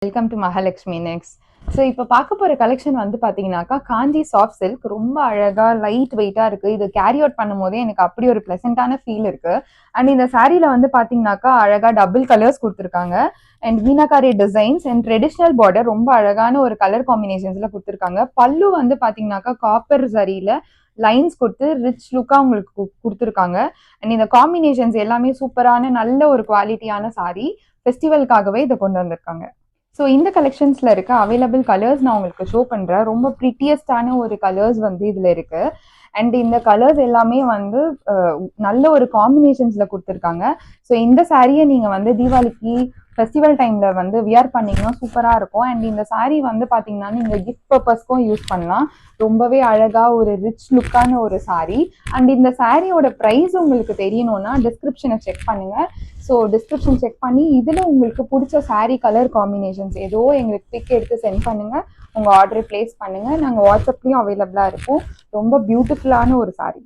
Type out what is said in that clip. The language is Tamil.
Welcome to Mahalakshmi next. So இப்போ பார்க்க போகிற கலெக்ஷன் வந்து பார்த்தீங்கன்னாக்கா காஞ்சி சாஃப்ட் சில்க். ரொம்ப அழகாக லைட் வெயிட்டாக இருக்குது. இது கேரி அவுட் பண்ணும் போதே எனக்கு அப்படி ஒரு ப்ளசண்டான ஃபீல் இருக்குது. அண்ட் இந்த சாரீல வந்து பார்த்தீங்கன்னாக்கா அழகாக டபுள் கலர்ஸ் கொடுத்துருக்காங்க. And meenakari designs and traditional border ரொம்ப அழகான ஒரு கலர் காம்பினேஷன்ஸில் கொடுத்துருக்காங்க. பல்லு வந்து பார்த்தீங்கன்னாக்கா காப்பர் சரியில் லைன்ஸ் கொடுத்து ரிச் லுக்காக உங்களுக்கு கொடுத்துருக்காங்க. அண்ட் இந்த காம்பினேஷன்ஸ் எல்லாமே சூப்பரான நல்ல ஒரு குவாலிட்டியான சாரீ. ஃபெஸ்டிவல்காகவே இதை கொண்டு வந்திருக்காங்க. ஸோ இந்த கலெக்ஷன்ஸில் இருக்க அவைலபிள் கலர்ஸ் நான் உங்களுக்கு ஷோ பண்ணுறேன். ரொம்ப ப்ரிட்டியஸ்டான ஒரு கலர்ஸ் வந்து இதில் இருக்குது. அண்ட் இந்த கலர்ஸ் எல்லாமே வந்து நல்ல ஒரு காம்பினேஷன்ஸில் கொடுத்துருக்காங்க. ஸோ இந்த சாரியை நீங்கள் வந்து தீபாவளிக்கு ஃபெஸ்டிவல் டைமில் வந்து வியர் பண்ணிங்கன்னா சூப்பராக இருக்கும். அண்ட் இந்த சாரீ வந்து பார்த்தீங்கன்னா நீங்கள் கிஃப்ட் பர்பஸ்க்கும் யூஸ் பண்ணலாம். ரொம்பவே அழகாக ஒரு ரிச் லுக்கான ஒரு சாரீ. அண்ட் இந்த சாரியோட ப்ரைஸ் உங்களுக்கு தெரியணும்னா டிஸ்கிரிப்ஷனை செக் பண்ணுங்கள். ஸோ டிஸ்கிரிப்ஷன் செக் பண்ணி இதில் உங்களுக்கு பிடிச்ச சாரீ கலர் காம்பினேஷன்ஸ் ஏதோ எங்களுக்கு பிக் எடுத்து சென்ட் பண்ணுங்கள். உங்கள் ஆர்டரை ப்ளேஸ் பண்ணுங்கள். நாங்கள் வாட்ஸ்அப்லேயும் அவைலபிளாக இருக்கும். ரொம்ப பியூட்டிஃபுல்லான ஒரு சாரீ.